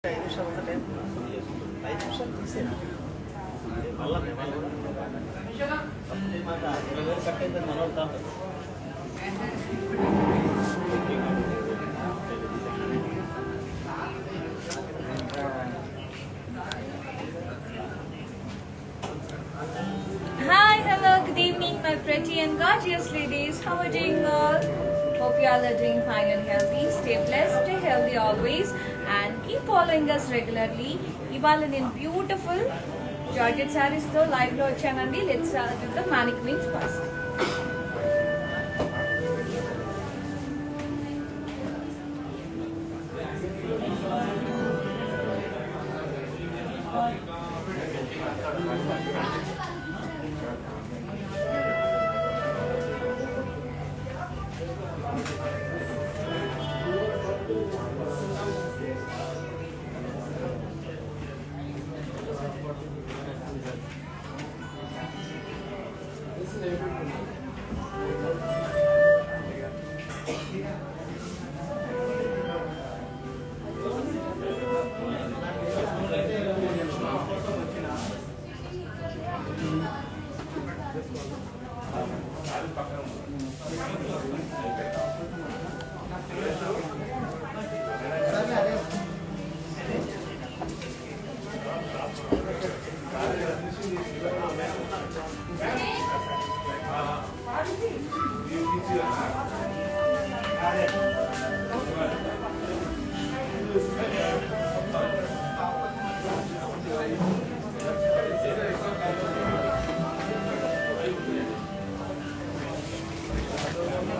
Hi, hello, good evening, my pretty and gorgeous ladies. How are you doing all? Hope you all are doing fine and healthy. Stay blessed, stay healthy always, and keep following us regularly. Ivala in beautiful Georgette sarees to live lo vachandi. Let's start with the mannequins first.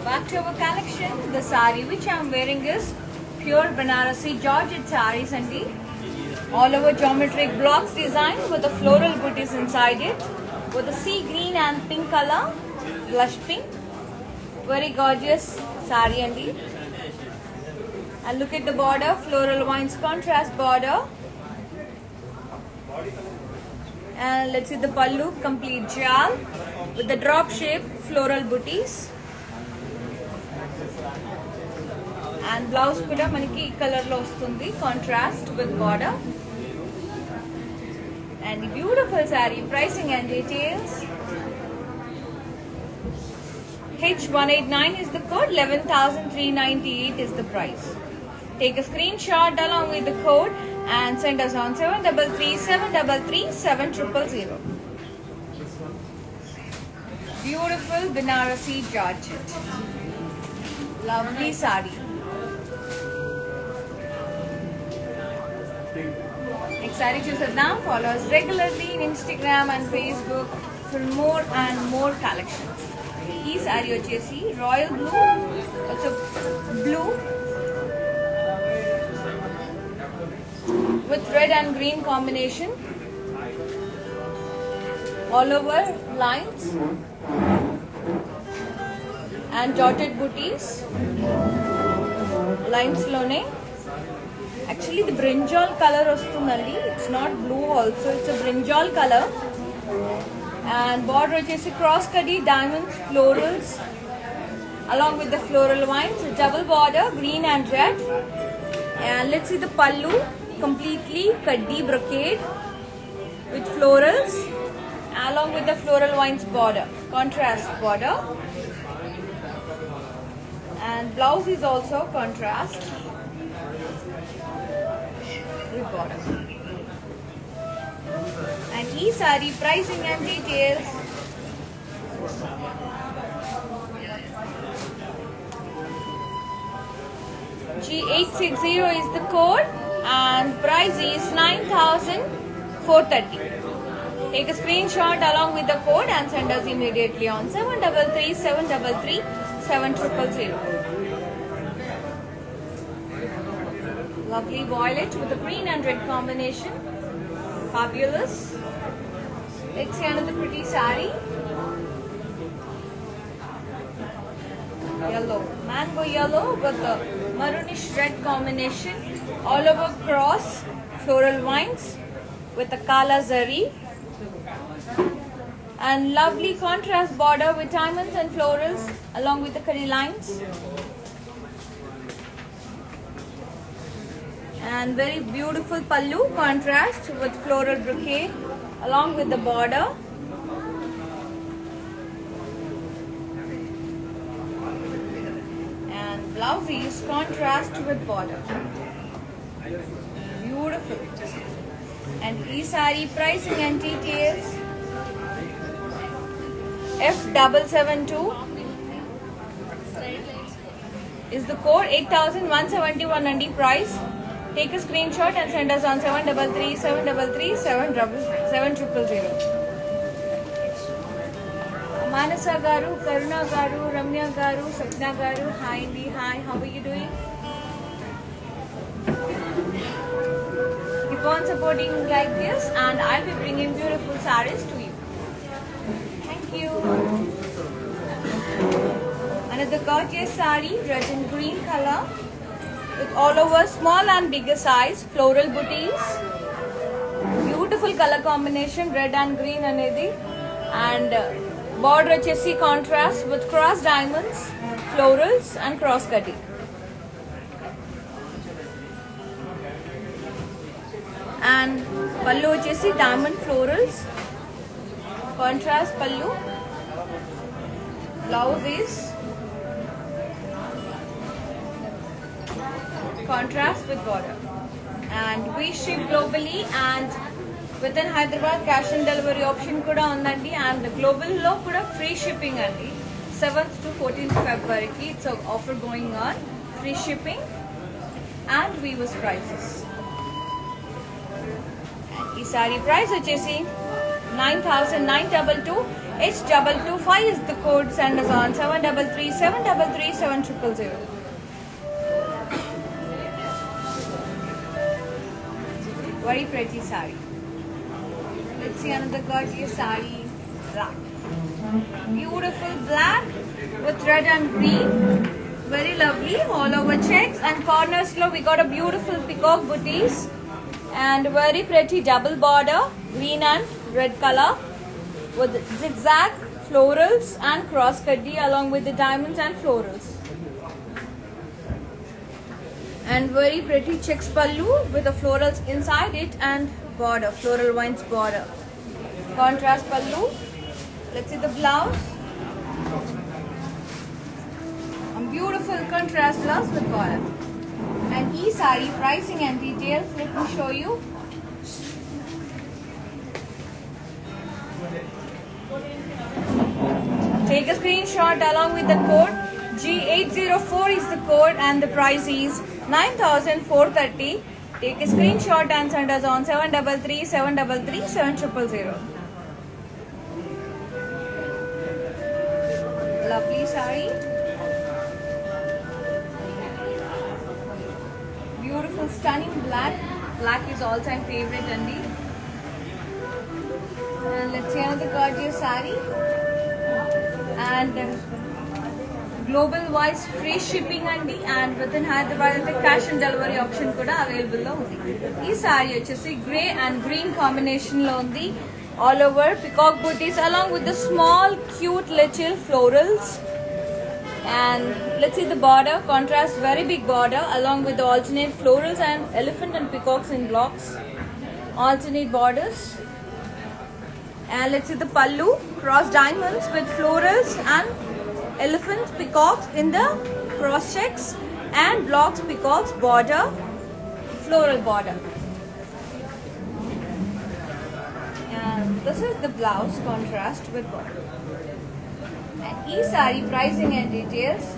Back to our collection. The sari which I am wearing is pure Banarasi Georgette sarees and all over geometric blocks design with the floral booties inside it, with the sea green and pink color, blush pink. Very gorgeous sari and look at the border, floral wines contrast border. And let's see the pallu, complete jal with the drop shape floral booties. And blouse kuda maniki color lo vastundi, contrast with border. And the beautiful saree pricing and details. H189 is the code, 11,398 is the price. Take a screenshot along with the code and send us on 733-733-7000. Beautiful Banarasi Georgette. Lovely sari. Excited to sit down. Follow us regularly in Instagram and Facebook for more and more collections. Ee saree vachesi royal blue, also blue with red and green combination. All over lines and dotted booties. Lines lone. Actually, the brinjal color ostundandi. It's not blue also. It's a brinjal color. And border is cross cutty diamonds, florals, along with the floral vines. A double border, green and red. And let's see the pallu, completely kaddi brocade with florals, along with the floral vines border, contrast border. And blouse is also contrast with border. And e-sari pricing and details. G860 is the code and price is 9,430. Take a screenshot along with the code and send us immediately on 733-733-7000. Lovely violet with the green and red combination. Fabulous. Let's see another pretty sari. Yellow, mango yellow with the maroonish red combination. All over cross floral vines with the kala zari. And lovely contrast border with diamonds and florals along with the curry lines. And very beautiful pallu contrast with floral brocade along with the border. And blouse is contrast with border. Beautiful. And ee saree pricing and details. F772 is the code. 8,171 and price. Take a screenshot and send us on 733 733 700. Manasa garu, Karuna garu, Ramya garu, Sapna garu. Hi Indi, hi. How are you doing? Keep on supporting like this, and I'll be bringing beautiful sarees to you. Thank you. Another gorgeous saree, red and green color, with all over small and bigger size floral booties. Beautiful color combination, red and green anedi, and border chessy contrast with cross diamonds, florals and cross cutting. And pallu chessy diamond florals, contrast pallu. Blouse is contrast with border, and we ship globally and within Hyderabad cash and delivery option kuda undandi, and global lo kuda free shipping andi. 7th to 14th February ki it's an offer going on, free shipping and weavers prices. And ee saree price vachesi 9,922. H225 is the code. Send us on 733 733 700. Very pretty saree. Let's see another gorgeous saree. Black. Beautiful black with red and green. Very lovely. All over checks and corners lo we got a beautiful peacock booties. And very pretty double border. Green and red color. With zigzag florals and cross cutty along with the diamonds and florals. And very pretty checks pallu with the florals inside it and border, floral vines border. Contrast pallu. Let's see the blouse. A beautiful contrast blouse with border. And ee saree pricing and details, let me show you. Take a screenshot along with the code. G804 is the code and the price is 9,430. Take a screenshot and send us on 733 733 700. Lovely saree. Beautiful, stunning black. Black is all time favorite, Andy. And let's see another gorgeous saree. And global wise free shipping andi, and within Hyderabad the cash and delivery option kuda available lo undi. Ee saree vachesi grey and green combination lo undi. All over peacock booties along with the small cute little florals. And let's see the border, contrast very big border along with the alternate florals and elephant and peacocks in blocks. Alternate borders. And let's see the pallu, cross diamonds with florals and elephants, peacocks in the cross checks and blocks, peacocks, border, floral border. And this is the blouse, contrast with border. And ee saree pricing and details.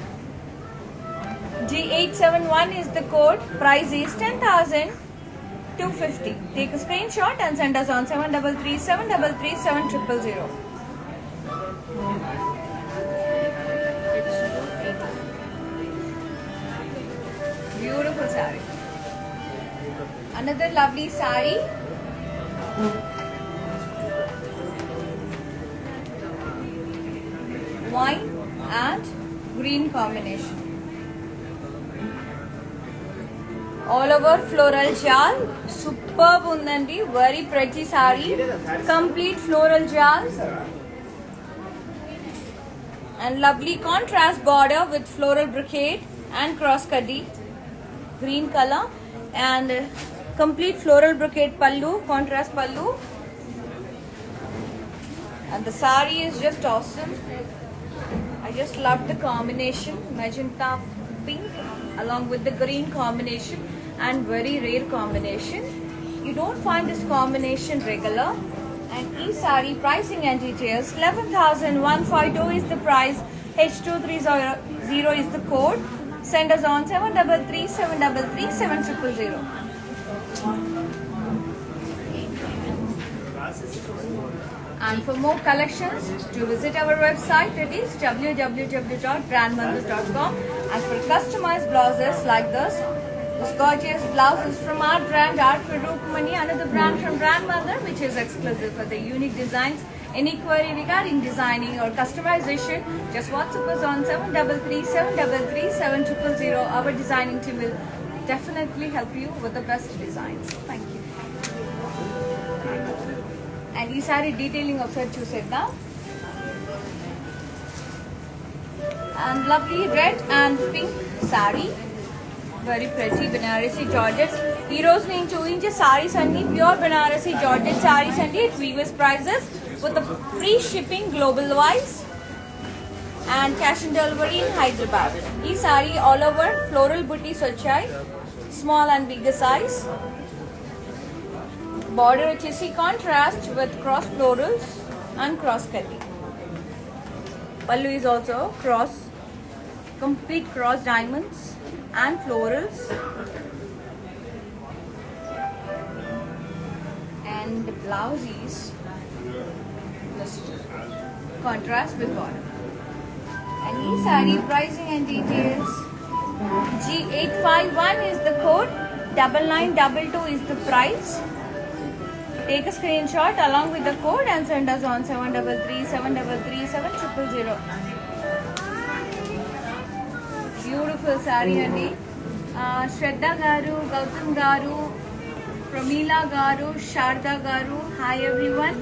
G871 is the code. Price is 10,250. Take a screenshot and send us on 733 733 700. Beautiful saree. Another lovely saree. Wine and green combination. All over floral jal. Superb undandi. Very pretty saree. Complete floral jal. And lovely contrast border with floral brocade and cross cutty. Green color. and complete floral brocade pallu, contrast pallu, and the sari is just awesome. I just love the combination, magenta pink along with the green combination, and very rare combination. You don't find this combination regular. And e-sari pricing and details, 11,152 is the price, H2330 is the code. Send us on 733 733 7000. And for more collections, to visit our website, it is www.brandmandir.com. And for customized blouses like this gorgeous blouses from our brand, Art for Rupmani, another brand from Brand Mandir, which is exclusive for the unique designs. Any query regarding designing or customization, just WhatsApp us on 733 733 7000. Our designing team will definitely help you with the best designs. Thank you. And ee saree detailing ఒకసారి చూసేద్దాం. And lovely red and pink saree. Very pretty Banarasi Georgettes. ఈ రోజు నేను చూపించే sarees అన్ని pure Banarasi Georgette sarees అండి at previous prices with the free shipping global wise and cash and delivery in Hyderabad. ఈ saree all over floral booties వచ్చాయి, small and bigger size. Border వచ్చేసి contrast with cross florals and cross cutting. Pallu is also cross, complete cross diamonds and florals, and the blouse is just contrast with border. And this saree pricing and details, G851 is the code, 9922 is the price. Take a screenshot along with the code and send us on 733 733 7000. Beautiful saree andi. Shraddha garu, Gautam garu, Pramila garu, Sharda garu, hi everyone,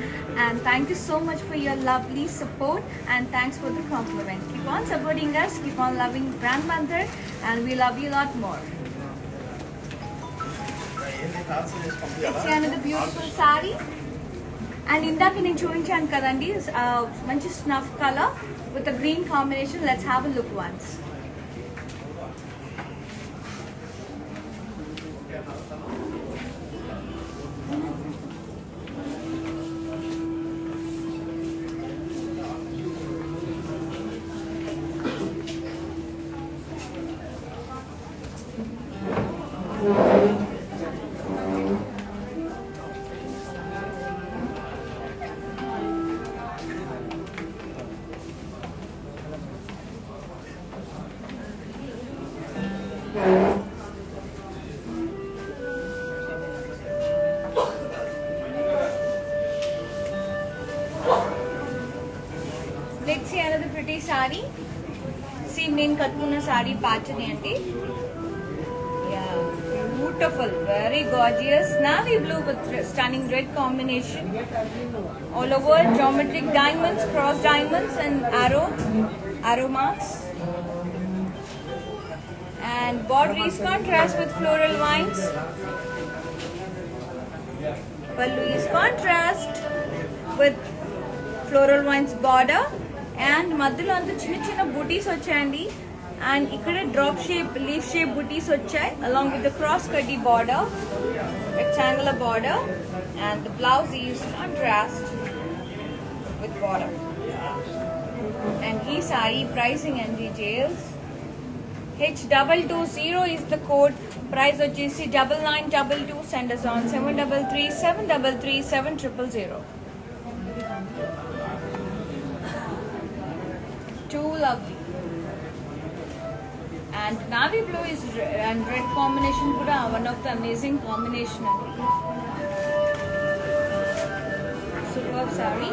and thank you so much for your lovely support and thanks for the compliment. Keep on supporting us, keep on loving Brand Mandir, and we love you a lot more. It's another beautiful saree. And indaka nenu chuvinchanu kadandi, manchi snuff color with a green combination. Let's have a look once. Let's see another pretty saree. See, నేను కట్టుకున్న saree patch ని అంటే, yeah, beautiful, very gorgeous, navy blue with stunning red combination. All over geometric diamonds, cross diamonds, and arrow marks. And border is contrast with floral lines. Pallu is contrast with floral lines border. And మధ్యలో అంతా చిన్న చిన్న బూటీస్ వచ్చాయండి, and ఇక్కడ drop shape leaf shape బూటీస్ వచ్చాయి along with the cross cutty border, rectangular border, and the blouse is contrast with border. And ee saree pricing and details, H220 is the code, price వచ్చేసి 9922. Send us on 733 733 7000. Too lovely. And navy blue is and red combination kuda one of the amazing combination andi. Superb saree.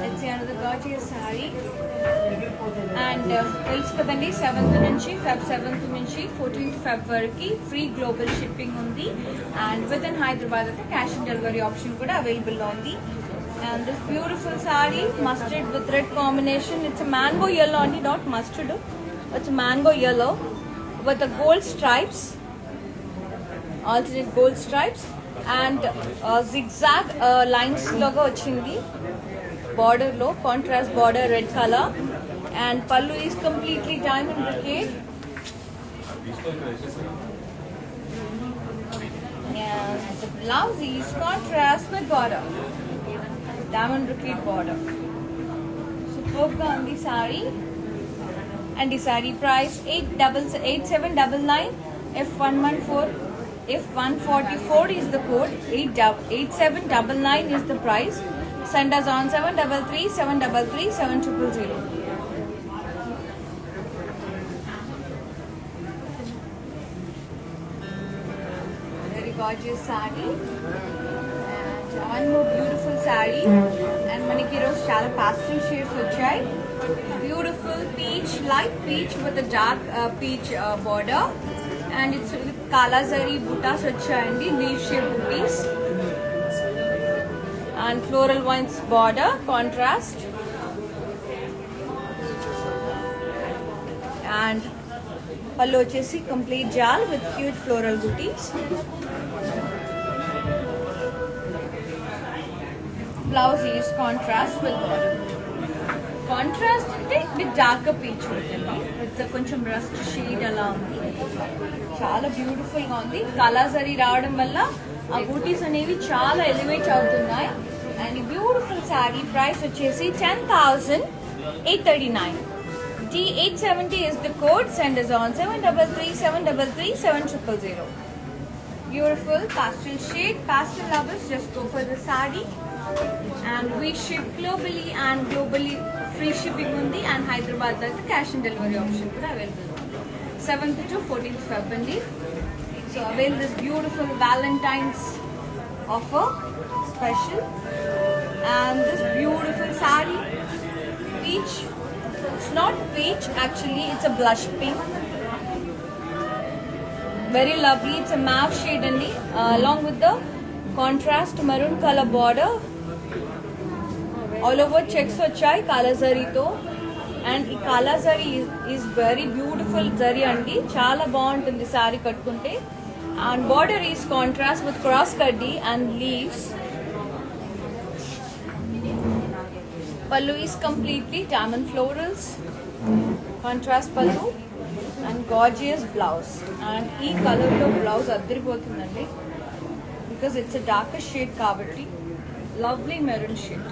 Let's see another gorgeous saree. And తెలుసు కదండి, 7th నుంచి Feb 7th నుంచి 14th Feb వరకు free global shipping ఉంది, and with in Hyderabad అయితే cash on delivery option కూడా available ఉంది. And this beautiful saree, mustard with red combination. It's a mango yellow only, not mustard. It's a mango yellow. with the gold stripes, alternate gold stripes, and zigzag lines logo vachindi. Border low, contrast border, red color, and pallu is completely diamond brocade. And the blouse is contrast with border, diamond brocade border. Superb ga undi saree. And the saree price 8799. If 144 is the code, 8799 is the price. Send us on 733 733 7000. Very gorgeous saree. And one more beautiful saree. And maniki roos chala pastel shades vachayi. Beautiful peach, light peach with a dark peach border, and it's with kala zari buttas vachayandi, leaf shaped booties, and floral vines border contrast, and pallu vachesi complete jal with cute floral booties. Blouse is contrast with border. Contrast అంటే with darker peach ఉంటుంది, with కొంచెం rust shade అలా ఉంది. చాలా beautiful గా ఉంది. Colours అది రావడం వల్ల ఆ బూటీస్ అనేవి చాలా ఎలివేట్ అవుతున్నాయి. అండ్ ఈ బ్యూటిఫుల్ శారీ ప్రైస్ వచ్చేసి 10,839. D870 is the code. Send us on 733 733 7000. Beautiful pastel shade. Pastel lovers, just go for the saree. And we ship globally, and globally free shipping undi, and Hyderabad daga cash and delivery option kuda available. 7th to 14th February. So avail this beautiful Valentine's offer special. And this beautiful saree, peach. It's not peach actually, it's a blush pink. Very lovely. It's a mauve shade andi, along with the contrast maroon color border. All over checks వచ్చాయి కాలా జరీతో. And ఈ కాలా zari is very beautiful zari అండి, చాలా బాగుంటుంది సారీ కట్టుకుంటే. And border is contrast with cross కడ్డీ and leaves. Pallu is completely diamond florals, contrast pallu and gorgeous blouse. And ఈ కలర్లో బ్లౌజ్ అద్దరిపోతుందండి, because it's a darker shade కాబట్టి. Lovely maroon shade,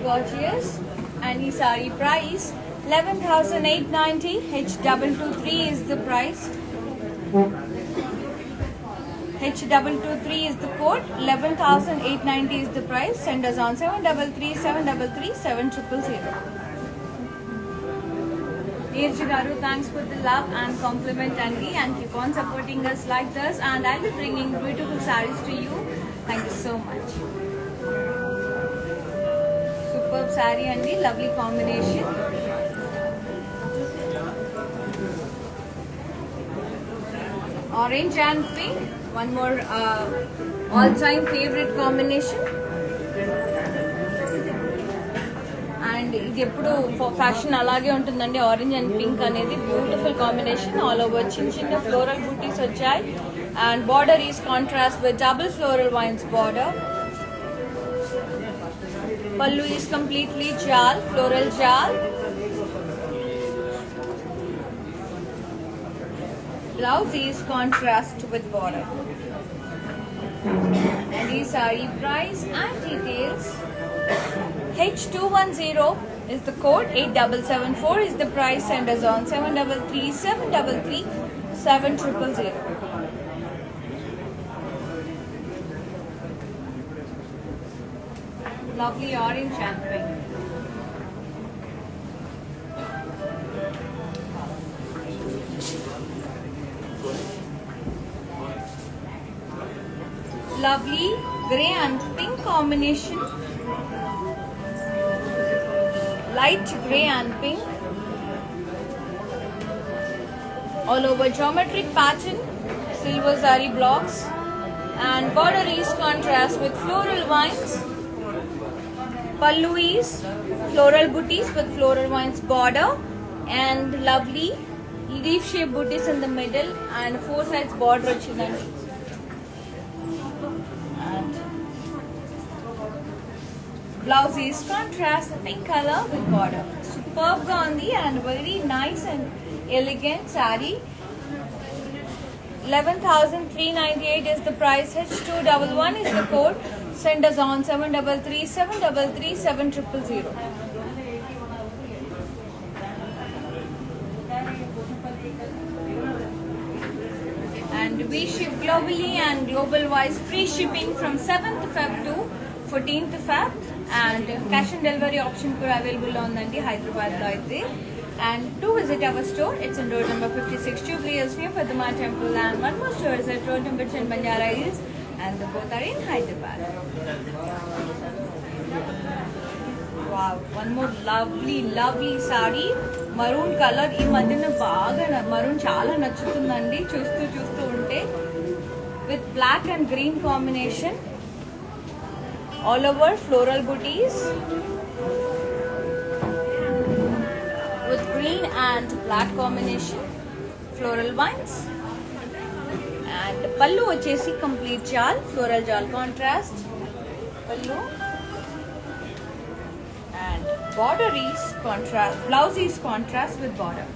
gorgeous. And the saree price 11,890. H223 is the price. H223 is the code. 11,890 is the price. Send us on 733 733 7000. Neerji garu, thanks for the love and compliment Andy, and keep on supporting us like this, and I'll be bringing beautiful sarees to you. Thank you so much. Superb saree and the lovely combination. Orange and pink, one more all-time favorite combination. And ఇది ఎప్పుడు fashion అలాగే ఉంటుందండి, orange and pink అనేది beautiful combination. All over చిన్న చిన్న floral బూటీస్ వచ్చాయి. And border is contrast with double floral wines border. Pallu is completely jal, floral jal. Blouse is contrast with border. And the saree price and details. H210 is the code. 8774 is the price. Send us on 733 733 7000. Lovely orange and pink. Lovely grey and pink combination. Light grey and pink. All over geometric pattern. Silver zari blocks. And border is contrast with floral vines. Pallu is floral booties with floral vines border. and lovely leaf shaped booties in the middle and 4 sides border వచ్చిందండి. And blouse is contrast pink color with border. Superb ga undi and very nice and elegant saree. 11,398 is the price. H211 is the code. Send us on 733 733 7000. And we ship globally and global wise, free shipping from 7th Feb to 14th Feb, and cash on delivery option kuda available undandi Hyderabad lo aithe. And to visit our store, it's in road number 56 Jubilee Hills near Padma Temple, and one more store is at road number 10 Banjara Hills, and the both are in Hyderabad. Wow, one more lovely saree, maroon color. ఈ మధ్యన బాగా maroon చాలా నచ్చుతుందండి చూస్తూ ఉంటే, with black and green combination, all over floral booties with green and black combination, floral vines, and pallu vachesi complete jal, floral jal contrast pallu, and border is contrast, blouse is contrast with border.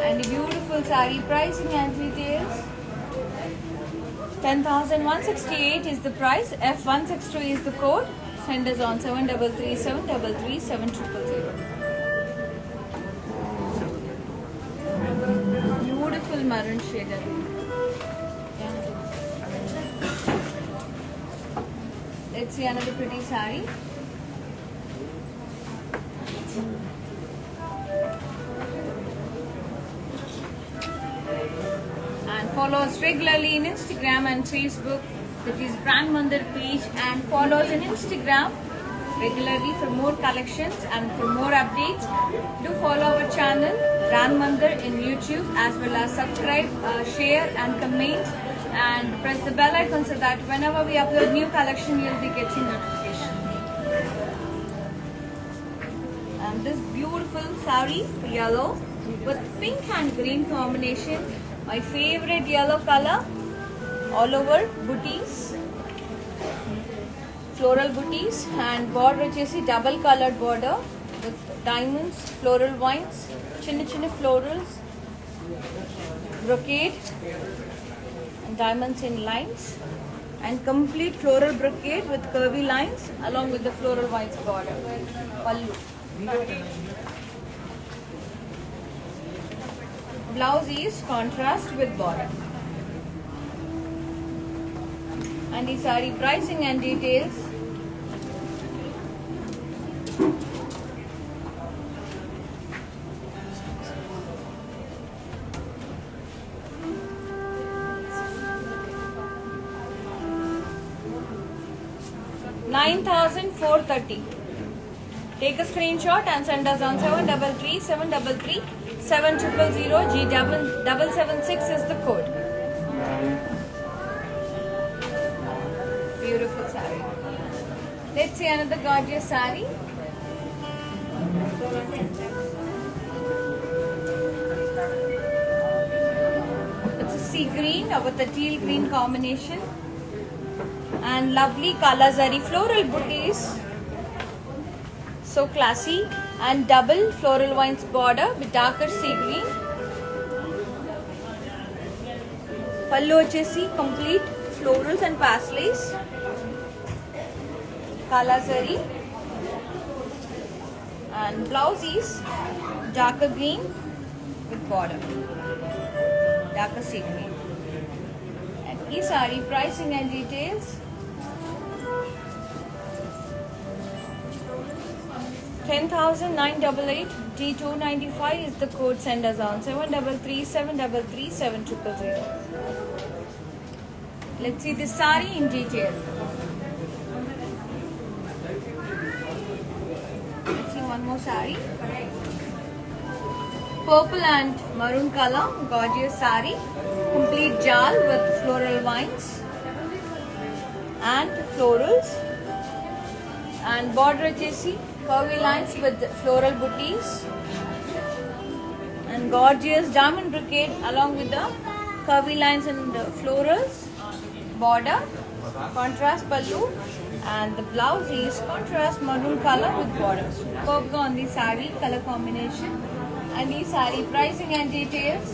And the beautiful saree pricing and details. 10,168 is the price. F162 is the code. Send us on 733 733 7000. Beautiful maroon shade. Let's see another pretty saree. And follow us regularly in Instagram and Facebook, that is Brand Mandir page, and follow us in Instagram regularly for more collections and for more updates. Do follow our channel Brand Mandir in YouTube, as well as subscribe, share and comment, and press the bell icon so that whenever we upload new collection you'll be getting notification. And this beautiful saree, yellow with pink and green combination, my favorite yellow color, all over booties, floral booties, and border vachesi double colored border with diamonds, floral vines, chinna florals, brocade and diamonds in lines, and complete floral brocade with curvy lines along with the floral vines border. Pallu. Blouse is contrast with border. And the saree pricing and details. $9,430. Take a screenshot and send us on 733 733 7000. G776 is the code. Beautiful saree. Let's see another gorgeous saree. It's a sea green with a teal green combination, and lovely color zari floral booties. So classy, and double floral vines border with darker sea green. Pallu vachesi complete florals and paisleys, kala zari, and blouse is darker green with border, darker sea green. And this saree pricing and details. 10,988. G295 is the code. Send us on 733 733 7000. Let's see this saree in detail. Let's see one more saree. Purple and maroon color, gorgeous saree. Complete jal with floral vines and florals, and border vachesi curvy lines with floral booties and gorgeous diamond brocade along with the curvy lines and florals. Border, contrast pallu, and the blouse is contrast maroon color with border. Superb on the saree color combination. And the saree pricing and details.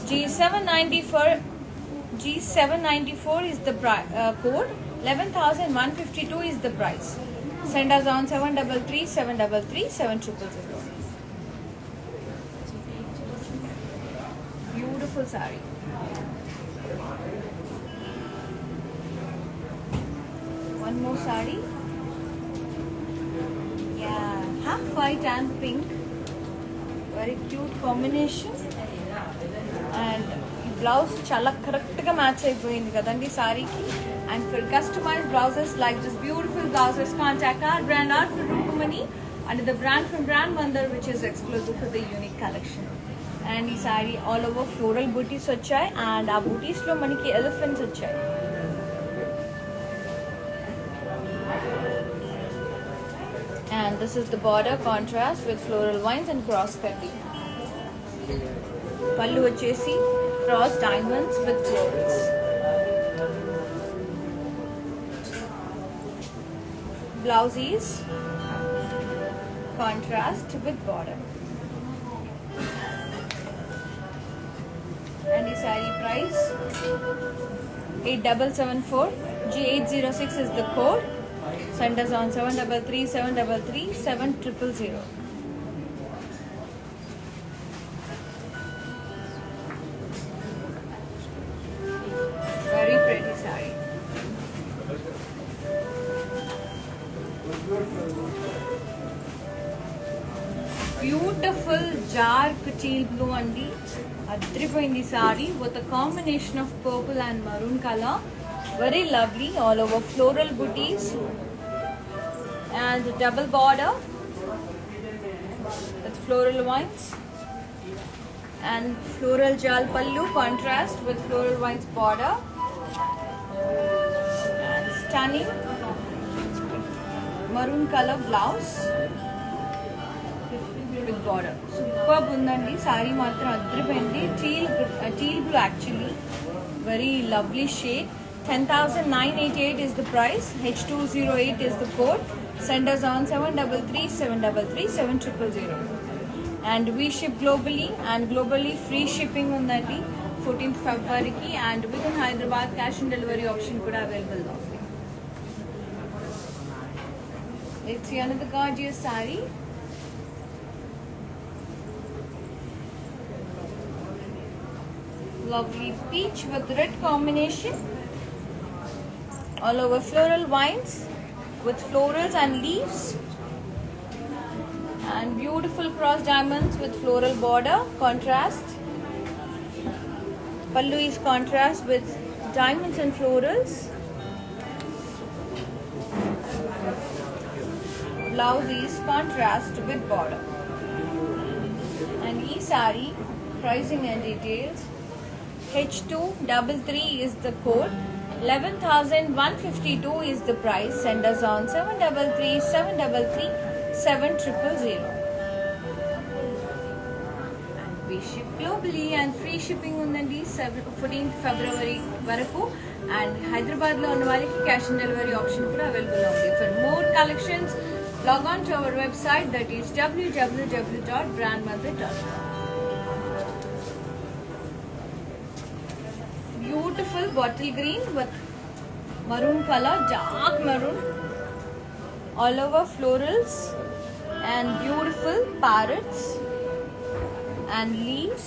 G794 is the code. 11,152 is the price. Send us on 733 733 7000. Beautiful saree. One more saree. Yeah, half white and pink. Very cute combination. And blouse chala correct ga match ayipoyindi kadandi saree ki. And for customized blouses like this beautiful blouses, contact our brand Art for Rukumani under the brand from Brand Mandar, which is exclusive for the unique collection. And this saree all over floral booties vachai, and our booties lo maniki elephants vachai. And this is the border contrast with floral vines and cross cutting. Pallu vachesi cross diamonds with florals. Blouse is contrast with border. And the saree price 8774. G806 is the code. Send us on 733 733 7000. Very pretty saree. Beautiful dark teal blue andi. Adripoyindi saree with a combination of purple and maroon color. Very lovely, all over floral booties and double border with floral vines and floral jal pallu contrast with floral vines border and stunning maroon color blouse with border. Superb undandi saree matram adripoyindi. Teal blue actually, very lovely shade. 10,988 is the price. H208 is the code. Send us on 733 733 7000. And we ship globally, and globally free shipping undandi 14th February ki, and within Hyderabad cash and delivery option kuda available now. Let's see another gorgeous saree. Lovely peach with red combination. All over floral vines with florals and leaves, and beautiful cross diamonds with floral border contrast. Pallu is contrast with diamonds and florals. Blouse is contrast with border. And this saree pricing and details. H233 is the code. 11,152 is the price. Send us on 733 733 7000. And we ship globally, and free shipping undandi 14th February varaku, and Hyderabad lo unna valiki cash and delivery option kuda available undi. For more collections, log on to our website, that is www.brandmother.com. Beautiful bottle green with maroon color, dark maroon, all over florals and beautiful parrots and leaves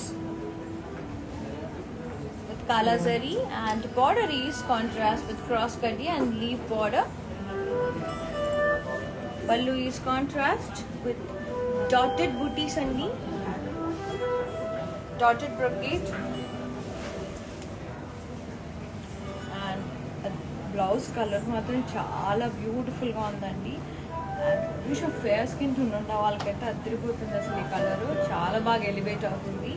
with kala zari, and border is contrast with cross cutty and leaf border. Pallu is contrast with dotted booties only, dotted brocade. Blouse colour మాత్రం చాలా బ్యూటిఫుల్గా ఉందండి. కొంచెం fair skin ఉన్న వాళ్ళకైతే అదిరిపోతుంది అసలు. ఈ కలరు చాలా బాగా ఎలివేట్ అవుతుంది.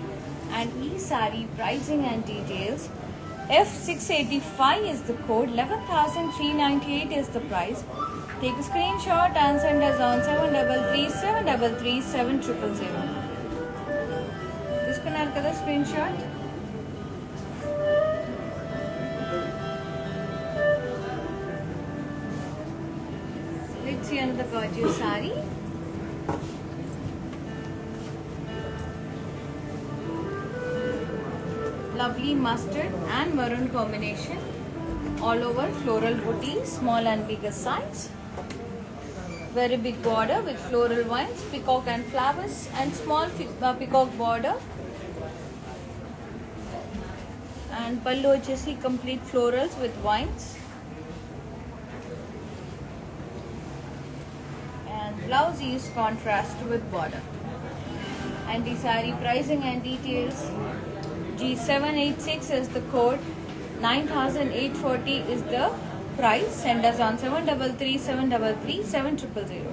అండ్ ఈ sorry pricing and details. F685 is the code. 11,398 is the price. Take a screenshot and send us on 7337337000. తీసుకున్నారు కదా screenshot. Let's see another gorgeous saree. Lovely mustard and maroon combination. All over floral booty, small and bigger size. Very big border with floral vines, peacock and flowers, and small peacock border. And pallu vachesi complete florals with vines. And blouse is contrast with border. And the saree pricing and details. G786 is the code. 9,840 is the price. Send us on 7337337000.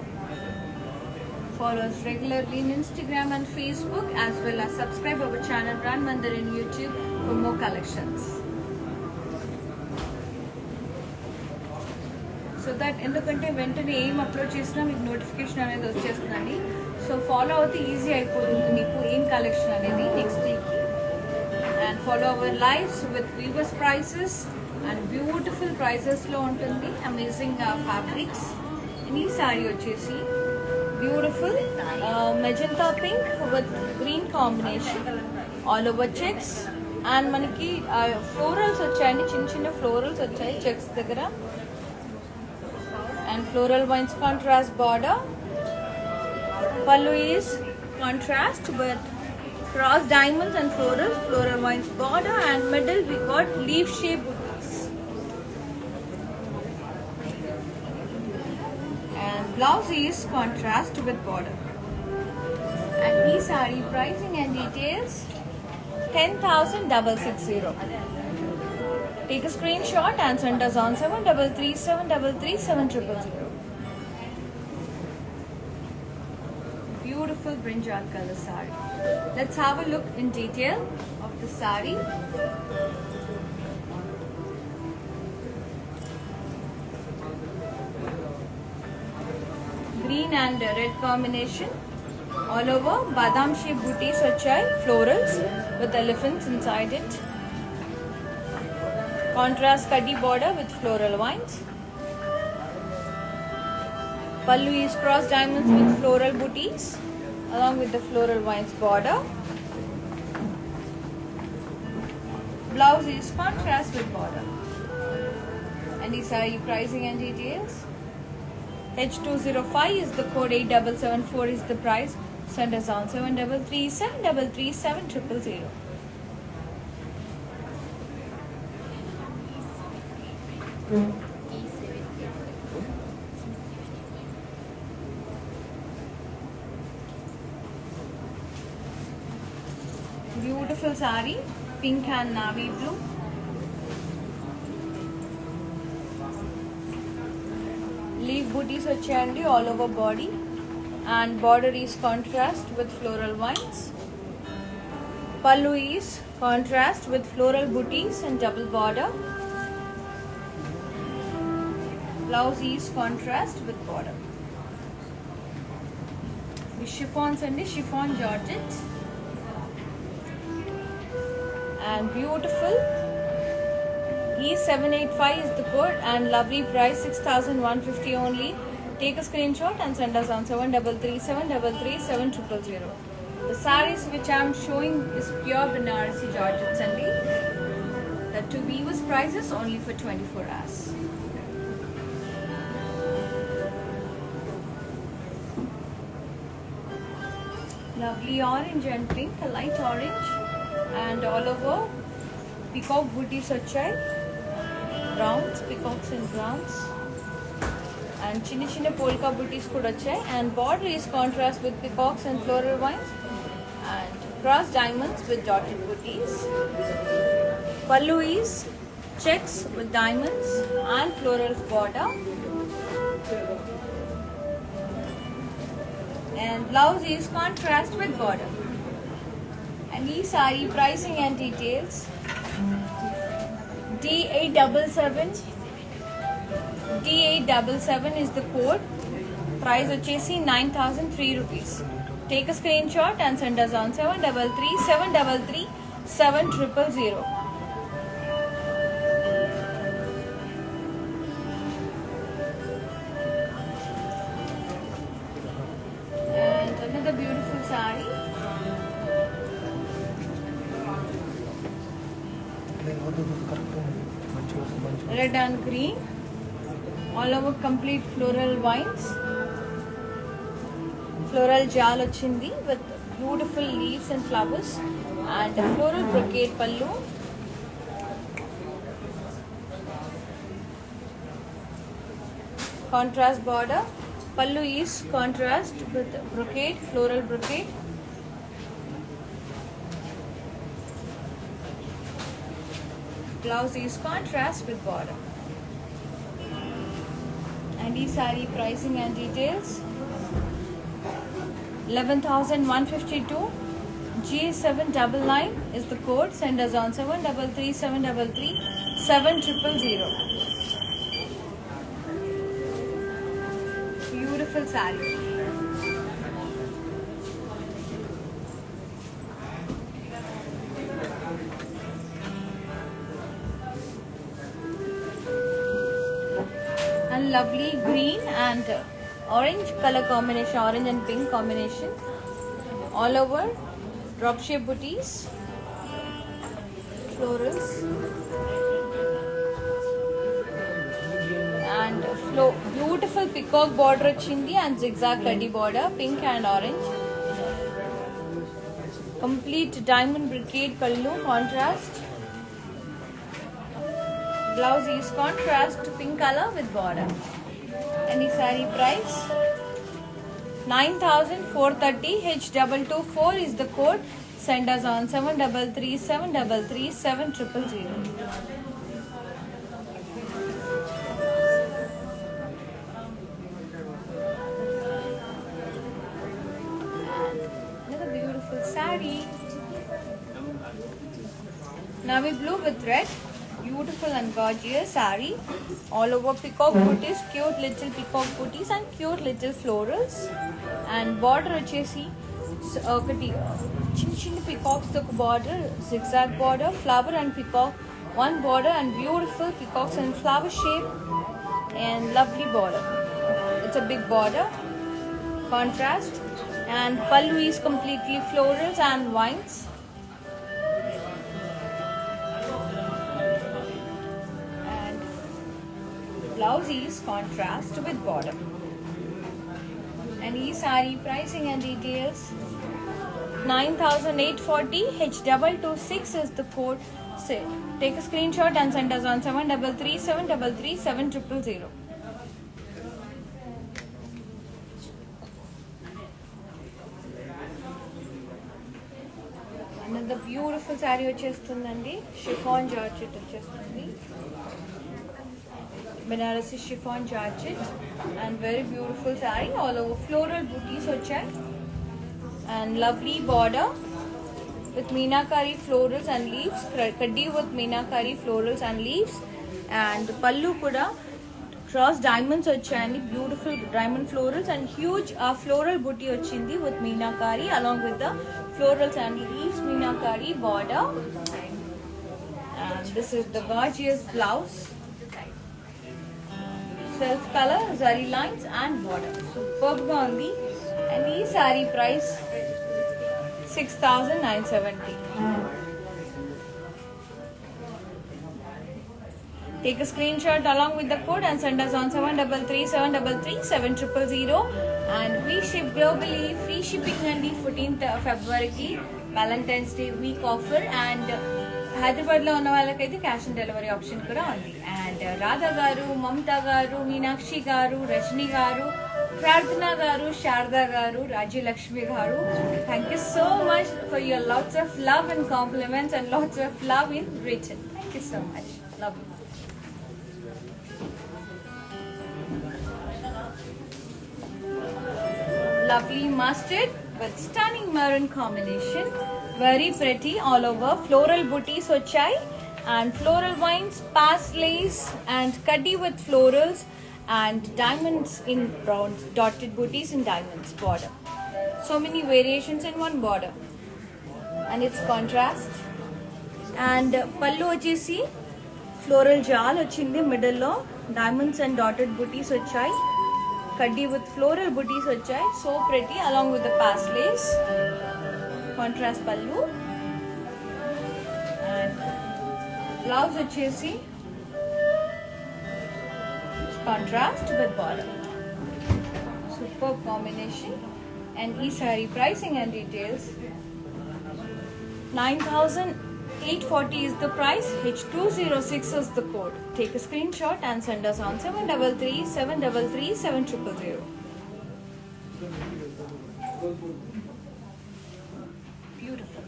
Follow us regularly in Instagram and Facebook, as well as subscribe our channel Brand Mandir in YouTube for more collections. So that ఎందుకంటే వెంటనే ఏం upload చేసినా మీకు notification అనేది వచ్చేస్తుందండి. So follow అవుతే easy అయిపోతుంది మీకు ఏం కలెక్షన్ అనేది నెక్స్ట్ వీక్కి. And follow our lives with viewers prices and beautiful prices lo untundi. Amazing fabrics. In ee saree vachesi beautiful magenta pink with green combination, all over checks, and manaki florals vachayandi, chinna florals vachayi checks dagara, and floral vines contrast border. Pallu is contrast with cross diamonds and florals, floral vines border, and middle we got leaf shape booties. And blouse is contrast with border. And these saree pricing and details 10,660. Take a screenshot and send us on 7337337000. Beautiful brinjal color saree. Let's have a look in detail of the saree. Green and red combination. All over badam shape booties vachai, florals with elephants inside it. Contrast kaddi border with floral vines. Pallu is cross diamonds with floral booties along with the floral vines border. Blouse is contrast with border. And these are your pricing and details. H205 is the code, 8774 is the price. Send us on 7337337000. Beautiful saree, pink and navy blue. Leaf booties vachayandi all over body, and border is contrast with floral vines. Pallu is contrast with floral booties and double border. Blouse is contrast with border. The chiffons and the chiffon georgettes. And beautiful E785 is the code, and lovely price 6,150 only. Take a screenshot and send us on 7337337000. The sarees which I am showing is pure Banarasi Georgettes only. The to viewers prices only for 24 hours. Lovely orange and pink, a light orange, and all over peacock booties vachai, browns, peacocks and browns, and chinna polka booties kuda vachai, and border is contrast with peacocks and floral vines, and cross diamonds with dotted booties. Pallu is checks with diamonds and floral border, and blouse is contrast with border. And these saree pricing and details. D877 D877 is the code. Price వచ్చేసి 9,003 rupees. Take a screenshot and send us on 733-733-7000. And another beautiful saree. Red and green. All over complete floral vines. Floral jal ochindi with beautiful leaves and flowers, and a floral brocade pallu. Contrast border. Pallu is contrast with brocade, floral brocade. Blouse is contrast with border. And this saree pricing and details. 11,152. G799 is the code. Send us on 733-733-7000. Beautiful saree. And lovely green and orange color combination, orange and pink combination. All over drop shape booties, florals, and beautiful peacock border chindi and zigzag kaddi border, pink and orange. Complete diamond brocade pallu contrast. Blouse is contrast pink color with border. And the saree price 9,430. H224 is the code. Send us on 733-733-7000. Another beautiful saree. Navy blue with red. Beautiful and gorgeous saree. All over peacock booties, cute little peacock booties and cute little florals. And border వచ్చేసి ఒకటి చిన్న చిన్న peacocks తో border, zigzag border, flower and peacock, one border and beautiful peacocks and flower shape and lovely border. It's a big border, contrast, and pallu is completely florals and vines. Blouse is contrast with border. And this saree pricing and details 9,840. H226 is the code. So take a screenshot and send us on 733-733-7000. Another beautiful saree వచ్చేస్తుందండి, chiffon georgette వచ్చేస్తుంది. Banarasi chiffon georgette and very beautiful saree. All over floral booties వచ్చాయి and lovely border with meenakari florals and leaves, kaddi with meenakari florals and leaves, and pallu kuda cross diamonds వచ్చాయండి, beautiful diamond florals and huge floral booty వచ్చింది with meenakari along with the florals and leaves, meenakari border. And this is the gorgeous blouse. Self color, zari lines and border. Superb ga undi. And this saree price 6,970. Take a screenshot along with the code and send us on 733-733-7000. And we ship globally, free shipping and 14th February ki Valentine's Day week offer, and Hyderabad lo ఉన్న వాళ్ళకైతే cash on delivery option కూడా ఉంది. And Radha గారు, మమతా గారు, మీనాక్షి గారు, రజని గారు, ప్రార్థన గారు, శారదా గారు, రాజ్యలక్ష్మి గారు, thank you so much for your lots of love and compliments and lots of love in return. Thank you so much. Love you. Lovely mustard with stunning maroon combination. Very pretty all over. Floral booties ochai and floral vines, paslays and kaddi with florals and diamonds in bronze, dotted booties in diamonds border. So many variations in one border, and its contrast. And pallu vachesi floral jal ochindi, middle lo diamonds and dotted booties vachai, kaddi with floral booties vachai, so pretty, along with the paisleys. Contrast pallu. And blouse vachesi contrast with border. Superb combination. And e saree pricing and details. 9,840 is the price. H206 is the code. Take a screenshot and send us on 733 733 7000. Beautiful.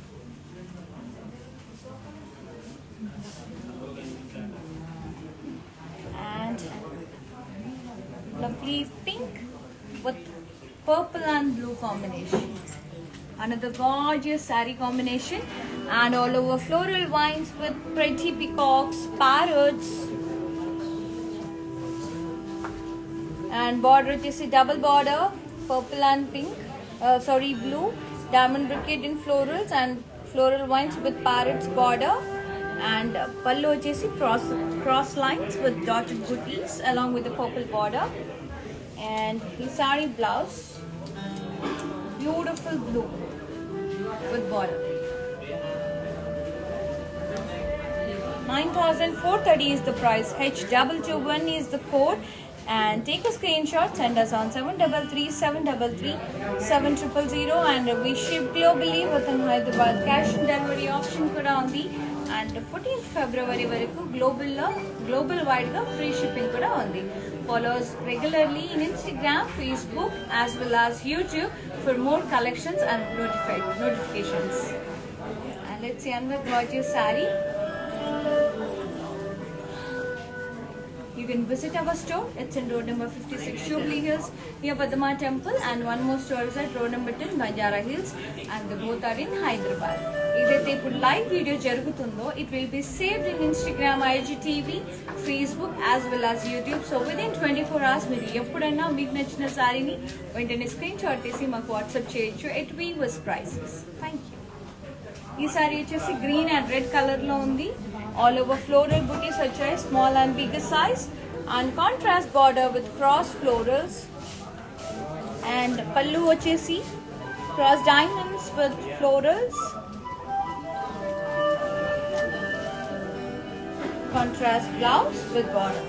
And lovely pink with purple and blue combination. Another gorgeous saree combination, and all over floral vines with pretty peacocks, parrots, and border is a double border, purple and pink, blue, diamond brocade in florals and floral vines with parrots border. And pallu vachesi cross lines with dotted booties along with the purple border. And the saree blouse, beautiful blue with border. 9,430 is the price. H221 is the code. And take a screenshot, send us on 733 733 7000. And we ship globally within Hyderabad. Cash and delivery option kuda undi. And 14th February varaku global wide ga free shipping kuda undi. Follow us regularly in Instagram, Facebook as well as YouTube for more collections and notifications. And let's see another gorgeous saree. You can visit our store. It's in road number 56 Jubilee Hills near Padma Temple, and one more store is at road number 10 Banjara Hills, and the both are in Hyderabad. If you live video jarugutundo, it will be saved in Instagram, IGTV, Facebook as well as YouTube. So within 24 hours మీరు ఎప్పుడైనా మీకు నచ్చిన సారీని వెంటనే screen shot తీసి మాకు WhatsApp చేయొచ్చు at Weavers prices. Thank you. ఈ సారీ వచ్చేసి గ్రీన్ అండ్ రెడ్ కలర్ లో ఉంది. ఆల్ ఓవర్ ఫ్లోరల్ బూటీస్ వచ్చాయి, small and bigger size, and contrast border with cross florals. And పల్లు వచ్చేసి cross diamonds with florals. Contrast blouse with border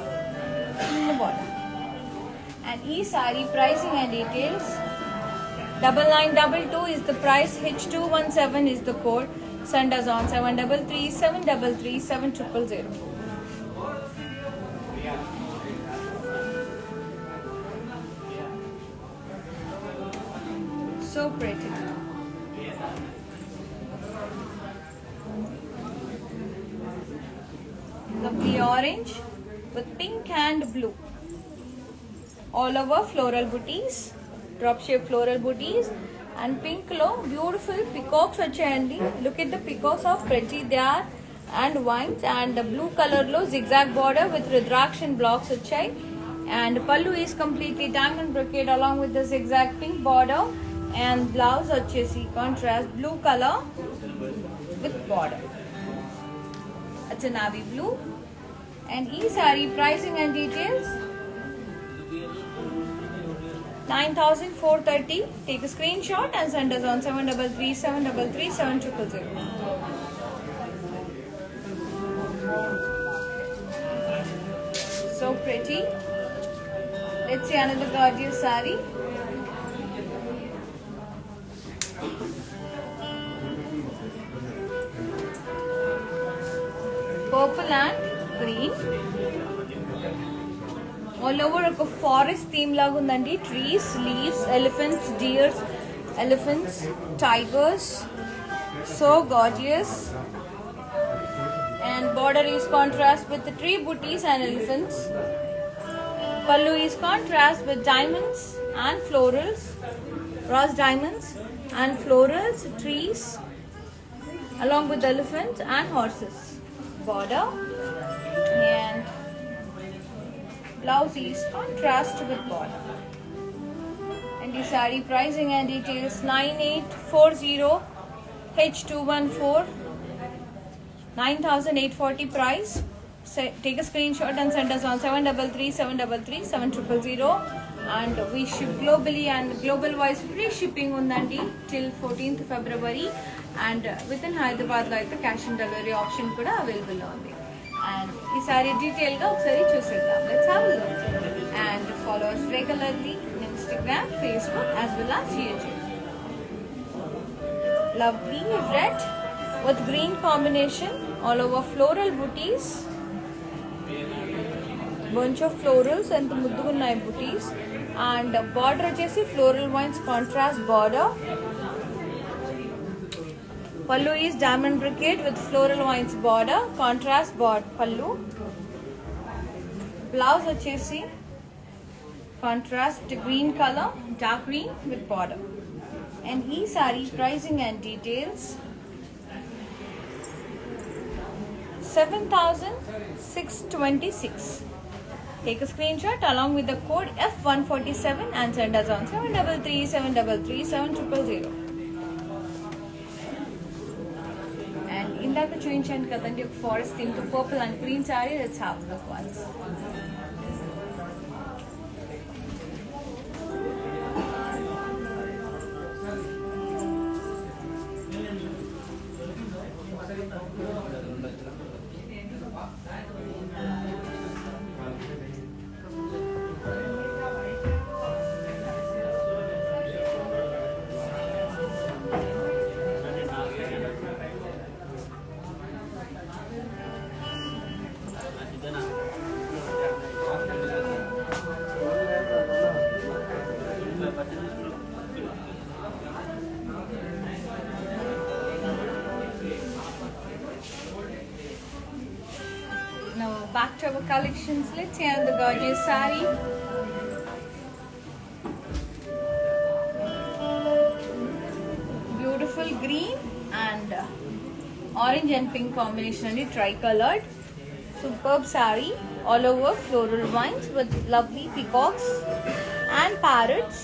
in the border. And e saree pricing and details. 9922 is the price. H217 is the code. Send us on 733 733 7000. So pretty. Lovely orange with pink and blue. All over floral booties, drop shape floral booties, and pink lo beautiful peacocks vachayandi. Look at the peacocks of pretty they are, and vines, and the blue color lo zigzag border with rudrakshan blocks vachai. And pallu is completely diamond brocade along with the zigzag pink border, and blouse vachesi contrast blue color with border. It's a navy blue. And e saree pricing and details. 9,430. Take a screenshot and send us on 733 733 7000. So pretty. Let's see another gorgeous saree. Purple and green. All over a forest theme laga undandi. Trees, leaves, elephants, deers, tigers. So gorgeous. And border is contrast with the tree booties and elephants. Pallu is contrast with diamonds and florals, cross diamonds and florals, trees, along with elephants and horses. Border and blouse is contrast with border. And the saree pricing and details 9840 H214 9840 price. Take a screenshot and send us on 733 and we ship globally and global wise free shipping undandi till 14th February and within Hyderabad like the cash and delivery option kuda available undi. And ee saree detail ga okkari chusedam. Let's have a look and follow us regularly in Instagram, Facebook as well as YouTube. Lovely red with green combination all over floral booties. Bunch of florals and muddugunnai booties and border వచ్చేసి floral vines contrast border. Pallu is diamond brocade with floral vines border contrast pallu. Blouse వచ్చేసి contrast green color dark green with border. And he saree pricing and details 7,626. Take a screenshot along with the code F147 and send us on 733 And in that the చూయించాను కదండి ఒక forest theme to purple and green saree. Let's have a look once. Now back to our collections. Let's see the gorgeous saree. Beautiful green and orange and pink combination, tri-colored. Superb saree all over floral vines with lovely peacocks and parrots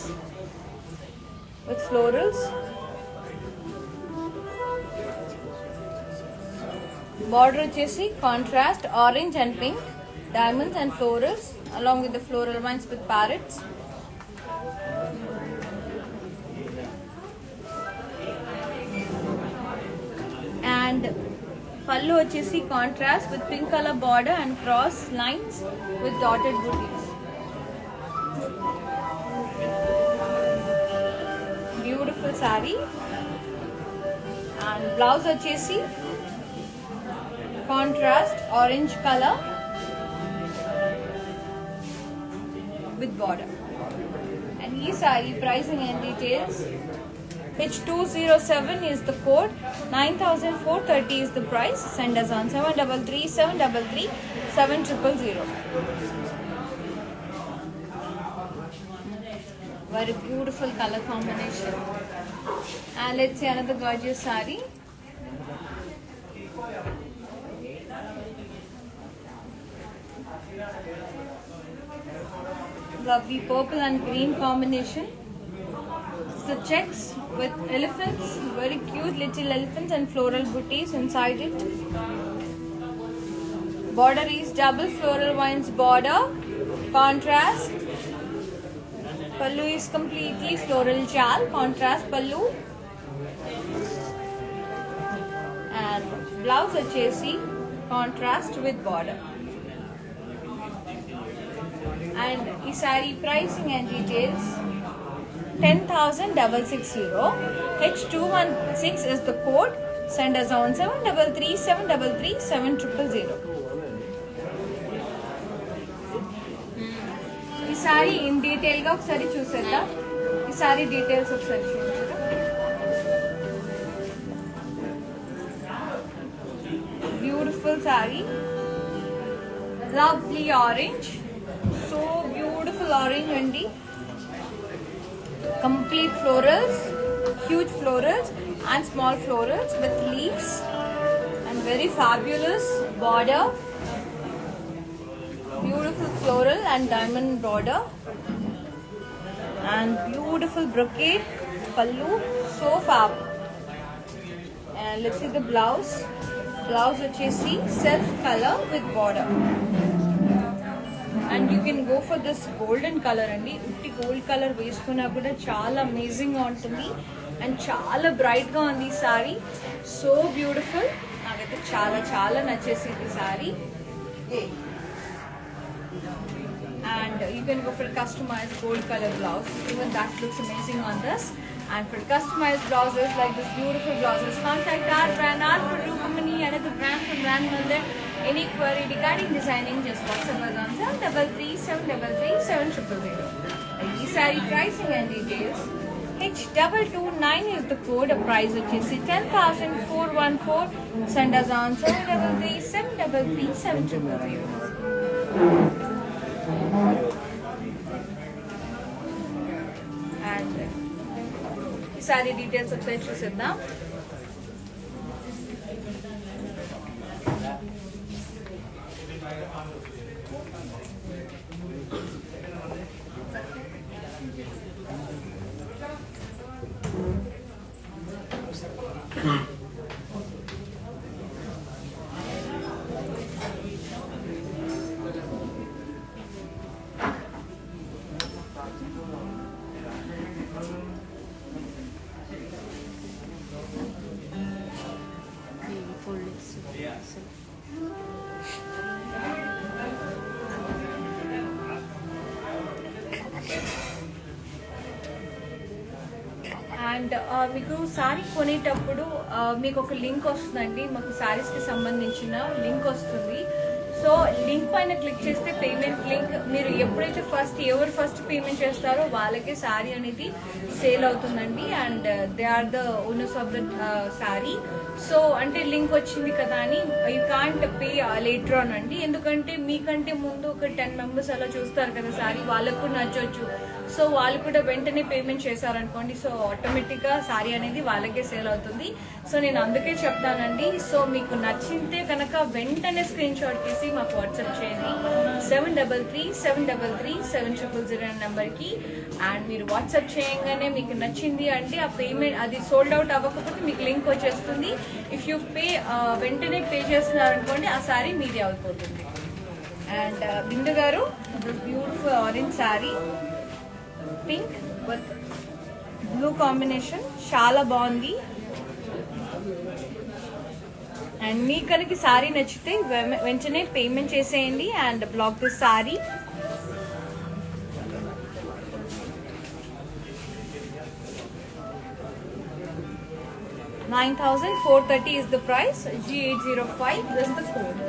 with florals. Border వచ్చేసి contrast orange and pink diamonds and florals along with the floral vines with parrots. And pallu వచ్చేసి contrast with pink color border and cross lines with dotted booties. Beautiful saree. And blouse వచ్చేసి contrast orange color with border. And this saree pricing and details H207 is the code, 9,430 is the price. Send us on 733 Very beautiful color combination. And let's see another gorgeous saree. Lovely purple and green combination. It's the checks with elephants, very cute little elephants and floral booties inside it. Border is double floral vines border, contrast. Pallu is completely floral jal, contrast pallu. And blouse వచ్చేసి contrast with border. And this saree pricing and details 10,660. H216 is the code. Send us on 733 ఈ sorry in detail గా ఒకసారి చూసేద్దాం. ఈ sorry details ఒకసారి చూపించరా. Beautiful sari, lovely orange, so beautiful orange అండి. Complete florals, huge florals and small florals with leaves and very fabulous border. Beautiful floral and diamond border, and beautiful brocade pallu, so fab. And let's see the blouse. Blouse vachesi self color with border, and you can go for this golden color andi. Utti gold color vesukuna kuda chaala amazing ga untundi and chaala bright ga undi saree. So beautiful. Nagaithe chaala nachesindi saree. And you can go for a customized gold color blouse. Even that looks amazing on this. And for customized blouses like this beautiful blouses, contact our brand, our Rupamani, another brand from Brand Mandir. Any query regarding designing, just WhatsApp us on 733-733-7000. And this saree pricing and details. H229 is the code. A price which is 10,414. Send us on 733-733-7000. And सारी details ఒకసారి చూసేద్దాం. And మీకు sorry కొనేటప్పుడు మీకు ఒక link వస్తుందండి. మాకు సారీస్కి సంబంధించిన లింక్ వస్తుంది. సో లింక్ పైన క్లిక్ చేస్తే పేమెంట్ లింక్, మీరు ఎప్పుడైతే ఎవరు ఫస్ట్ పేమెంట్ చేస్తారో వాళ్ళకే శారీ అనేది సేల్ అవుతుందండి. And they are the owners of the sari. So అంటే లింక్ వచ్చింది కదా అని you can't pay later on అండి. ఎందుకంటే మీకంటే ముందు ఒక 10 మెంబర్స్ అలా చూస్తారు కదా శారీ, వాళ్ళకు కూడా నచ్చవచ్చు. సో వాళ్ళు కూడా వెంటనే పేమెంట్ చేశారనుకోండి, సో ఆటోమేటిక్గా శారీ అనేది వాళ్ళకే సేల్ అవుతుంది. సో నేను అందుకే చెప్తానండి. సో మీకు నచ్చితే కనుక వెంటనే స్క్రీన్ షాట్ తీసి మాకు వాట్సాప్ చేయండి 733-733-7000 అనే నెంబర్కి. అండ్ మీరు వాట్సాప్ చేయగానే మీకు నచ్చింది అంటే ఆ పేమెంట్ అది సోల్డ్ అవుట్ అవ్వకపోతే మీకు లింక్ వచ్చేస్తుంది. ఇఫ్ యూ పే వెంటనే పే చేస్తున్నారనుకోండి ఆ శారీ మీదే అయిపోతుంది. అండ్ బిందు గారు beautiful orange sari, pink with blue combination చాలా బాగుంది. అండ్ మీ కనుక శారీ నచ్చితే వెంటనే పేమెంట్ చేసేయండి and block this sari. $9,430 is the price. G805 is the code.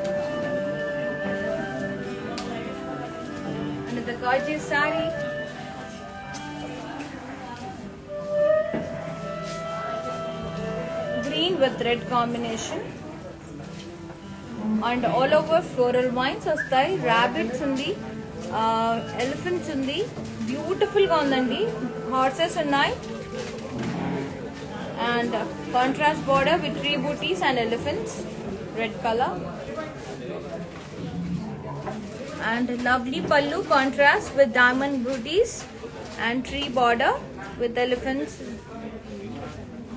Another gorgeous saree. Green with red combination. And all over floral vines వస్తాయి. Rabbits ఉంది, elephants ఉంది. Beautiful గా ఉందండి. Horses ఉన్నాయి. And contrast border with tree booties and elephants, red color. And lovely pallu contrast with diamond booties and tree border with elephants,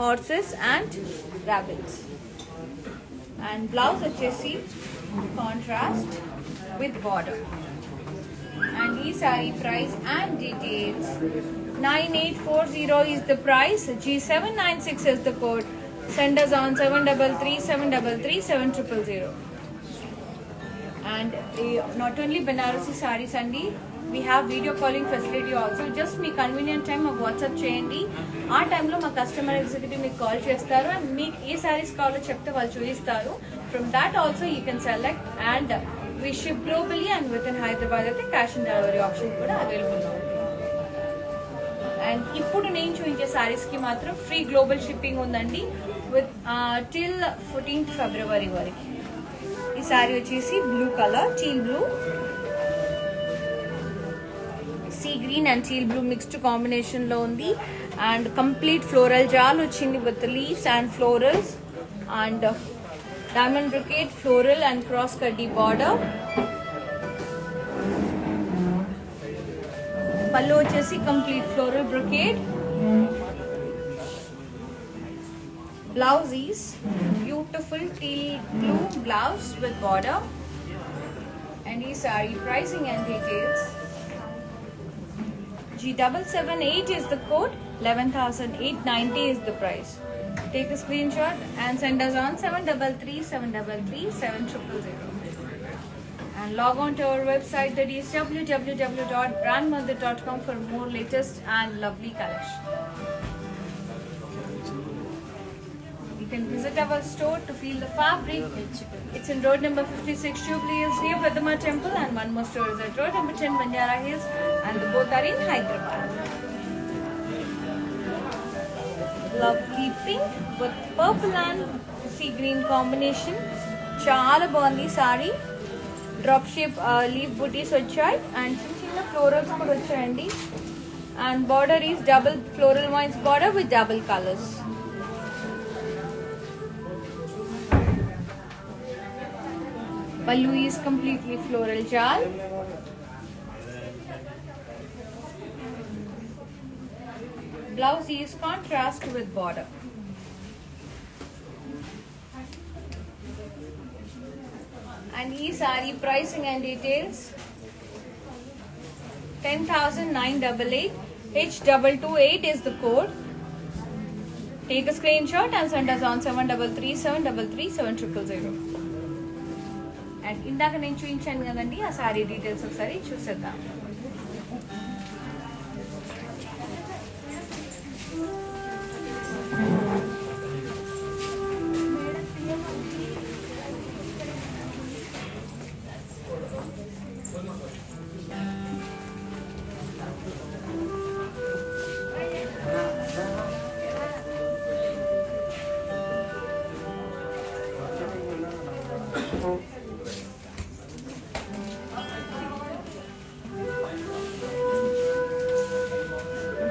horses and rabbits. And blouse vachesi contrast with border. And this saree price and details. 9840 is the price. G796 is the code. Send us on 733-733-7000. And not only Banarasi sarees andi, we have video calling facility also. Just మీ convenient time మాకు WhatsApp చేయండి. ఆ టైంలో మా customer executive మీకు call చేస్తారు and మీకు ఏ సారీస్ కావాలో చెప్తే వాళ్ళు చూపిస్తారు. From that also you can select and we ship globally and within Hyderabad అయితే క్యాష్ ఆన్ డెలివరీ ఆప్షన్ కూడా అవైలబుల్ ఉంది. అండ్ ఇప్పుడు నేను చూపించే సారీస్కి మాత్రం ఫ్రీ గ్లోబల్ షిప్పింగ్ ఉందండి విత్ టిల్ 14th February వరకు. ఈ సారీ వచ్చేసి blue colour, teal blue, sea green and teal blue mixed combination లో ఉంది. అండ్ కంప్లీట్ ఫ్లోరల్ జాల్ వచ్చింది with leaves and florals and diamond brocade floral and cross cutty border. పళ్ళు వచ్చేసి complete floral brocade. Blouse is beautiful teal blue blouse with border. And the saree pricing and details. G778 is the code, 11,890 is the price. Take a screenshot and send us on 733-733-7000. And log on to our website, that is www.brandmother.com, for more latest and lovely collection. You can visit our store to feel the fabric. It's in road number 56, Jubilee Hills, near Pradama Temple, and one more store is at road number 10, Banjara Hills, and both are in Hyderabad. Lovely pink with purple and sea green combination. Chaala baagundi saree. Drop shape leaf booties vachai and chinna florals kuda vachayandi. And border is double floral vines border with double colors. Pallu is completely floral jal. Blouse is contrast with border. And ee saree pricing and details, 10,988. H228 is the code. Take a screenshot and send us on 733-733-7000. And ఇందాక నేను చూపించాను కదండి ఆ sorry details ఒకసారి చూసేద్దాం.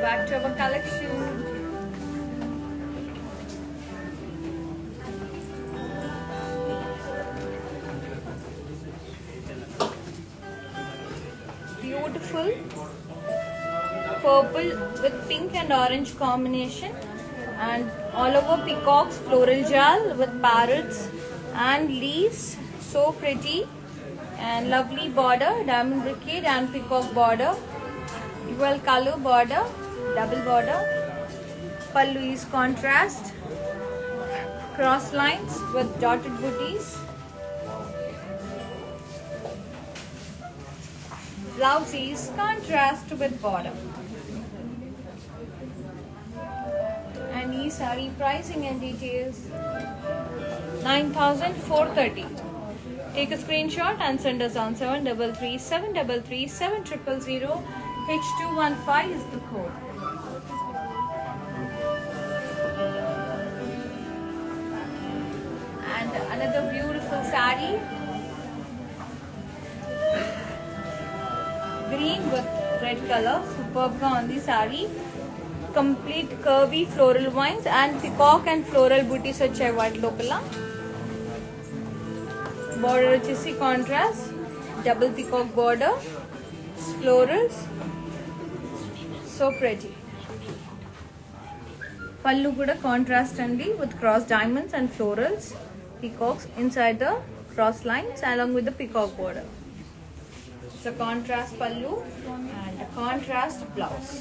Back to our collection. Beautiful purple with pink and orange combination, and all over peacocks, floral jal with parrots and leaves. So pretty, and lovely border, diamond brocade and peacock border, dual color border, double border. Pallu is contrast, cross lines with dotted booties. Blouse is contrast with border. And ee saree pricing and details, 9,430. Take a screenshot and send us on 733-733-7000. H215 is the code. And another beautiful saree, green with red color, superb on the saree. Complete curvy floral vines and peacock and floral booties వచ్చాయి వాటి లోపల. Border వచ్చేసి contrast, double peacock border, florals, so pretty. Pallu kuda contrast andi with cross diamonds and florals, peacocks inside the cross lines along with the peacock border. It's a contrast pallu and a contrast blouse.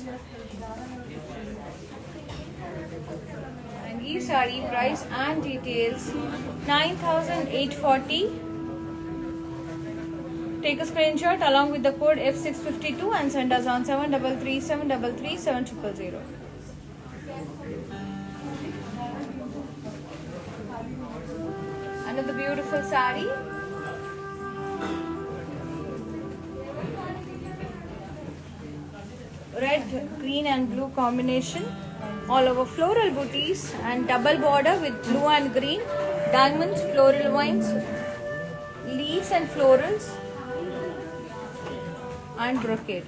And ee saree price and details, 9,840. Take a screenshot along with the code F652 and send us on 733-733-7000. Another beautiful saree. Red, green and blue combination. All over floral booties and double border with blue and green. Diamonds, floral vines, leaves and florals, and brocade.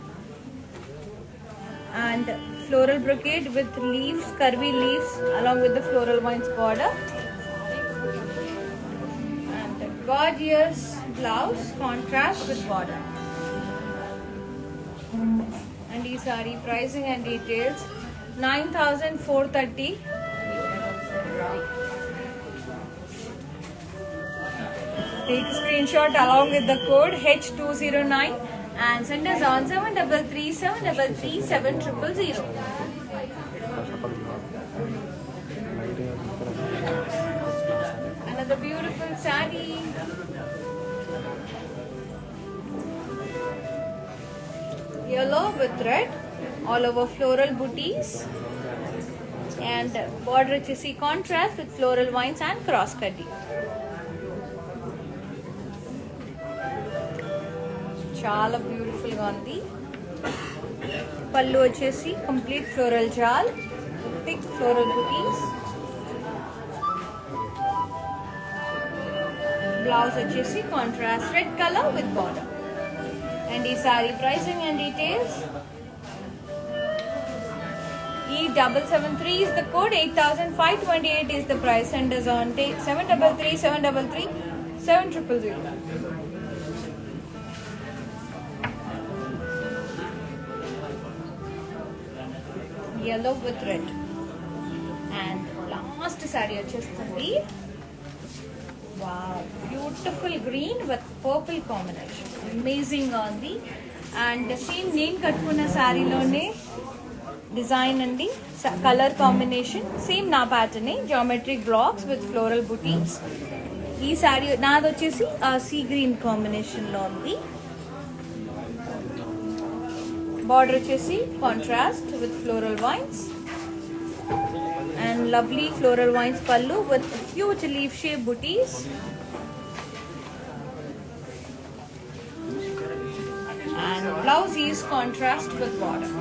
And floral brocade with leaves, curvy leaves along with the floral vines border. And gorgeous blouse, contrast with border. And ee saree pricing and details 9,430. Take a screenshot along with the code H209 and send us on 733 733 7000. Another beautiful saree. Yellow with red, all over floral booties, and border వచ్చేసి contrast with floral vines and cross cutting. చాలా beautiful గా ఉంది. పళ్ళు వచ్చేసి complete floral జాల్, thick floral బూటీస్. Blouse వచ్చేసి contrast red colour with border. And the saree pricing and details. E773 is the code, 8,528 is the price. Send us on 733 733 7000. Yellow with red. And last saree వచ్చేస్తుంది. Wow, beautiful green with purple combination. Amazing on the and same name కట్టుకున్న శారీలోనే design అండి, colour combination same నా pattern, geometric blocks with floral బుటీస్. ఈ శారీ నాది వచ్చేసి sea green కాంబినేషన్లో ఉంది. Border వచ్చేసి contrast with floral wines and lovely floral vines pallu with huge leaf shape booties. And blouse is contrast with border.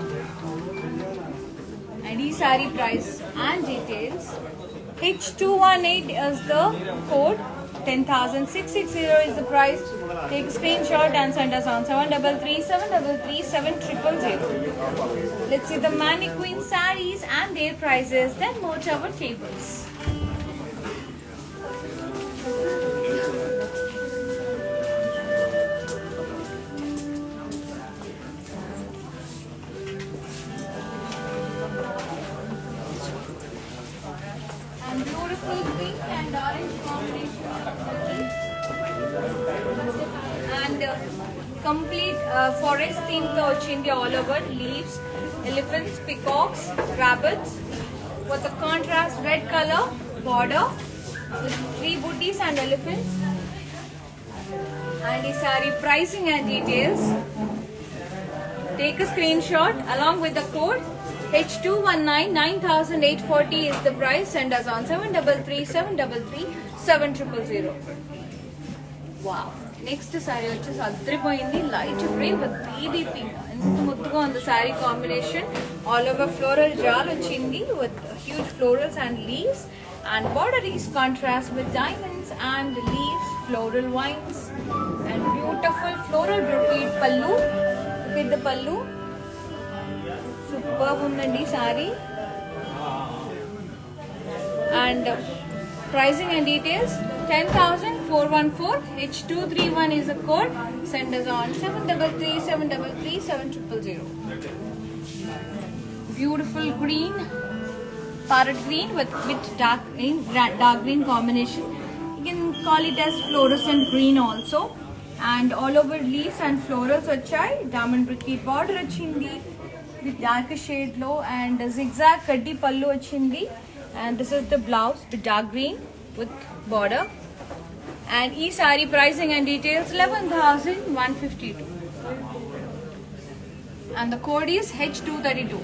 And this saree price and details. H218 is the code, 10,660 is the price. Take a screenshot and send us on 733 733 7000. Let's see the mannequin sarees and their prices, then more to our tables. And beautiful pink and orange combination. And complete forest theme తో వచ్చింది, all over leaves, elephants, peacocks, rabbits with a contrast red color border with 3 booties and elephants. And the saree pricing and details. Take a screenshot along with the code H219 9840 is the price. Send us on 733 733 7000. Wow. Next sari వచ్చేసి అద్రిపోయింది, light grey with baby pink. ఎంత ముద్దుగా ఉంది sari combination. All over floral జాల్ వచ్చింది with huge florals and leaves. And border is contrast with diamonds and leaves, floral vines and beautiful floral brocade pallu with the pallu. Super ఉందండి sari. And pricing and details 10,414. H231 is the code. Send us on 733 733 7000. Beautiful green, parrot green with dark green combination. You can call it as fluorescent green also. And all over leaves and florals vachai. Diamond brocade border vachindi with dark shade low and zigzag kaddi pallu vachindi. And this is the blouse with dark green with border. And e saree pricing and details 11,152. And the code is H232.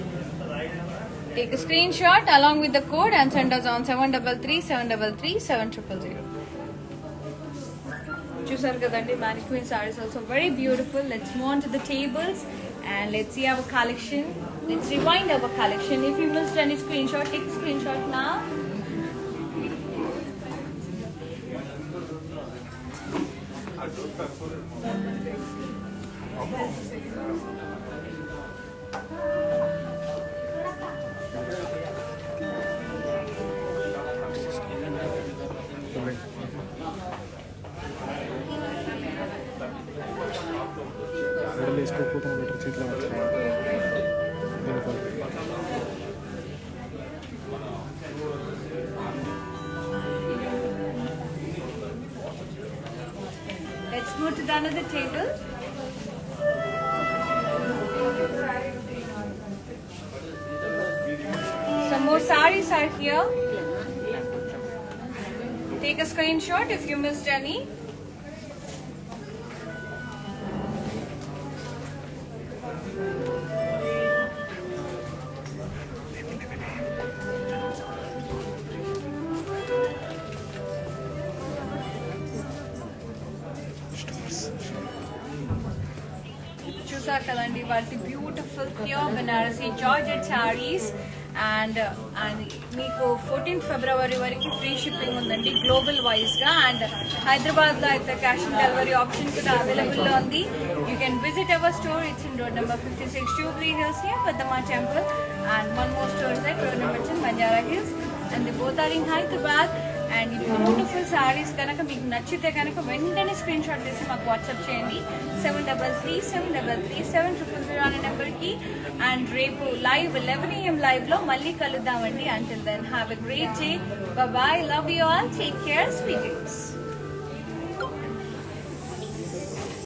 Take a screenshot along with the code and send us on 733 733 7000. Chusar kadandi, mannequin sarees also very beautiful. Let's move on to the tables and let's see our collection. Let's rewind our collection. If you missed any screenshot, take a screenshot now. इसको Let's move to the another table. Some more sarees are here. Take a screenshot if you missed any. చూసారు కదండి వాటి beautiful pure Banarasi georgette saris and మీకు 14 ఫిబ్రవరి వరకు free shipping ఉందండి global వైజ్గా. And హైదరాబాద్లో అయితే క్యాష్ ఆన్ డెలివరీ ఆప్షన్ కూడా అవైలబుల్లో ఉంది. You can visit our store. It's in road number 56 Jubilee Hills near Peddamma Temple, and one more store is at road number 10 Banjara Hills, and they both are in Hyderabad. And ఈ beautiful saris కనుక మీకు నచ్చితే కనుక వెంటనే screen shot చేసి మాకు WhatsApp చేయండి 7337337000 అనే నెంబర్కి. అండ్ రేపు లైవ్ 11 AM లైవ్లో మళ్ళీ కలుద్దామండి. Until then have a great day. Bye, love you all, take care, sweet dreams.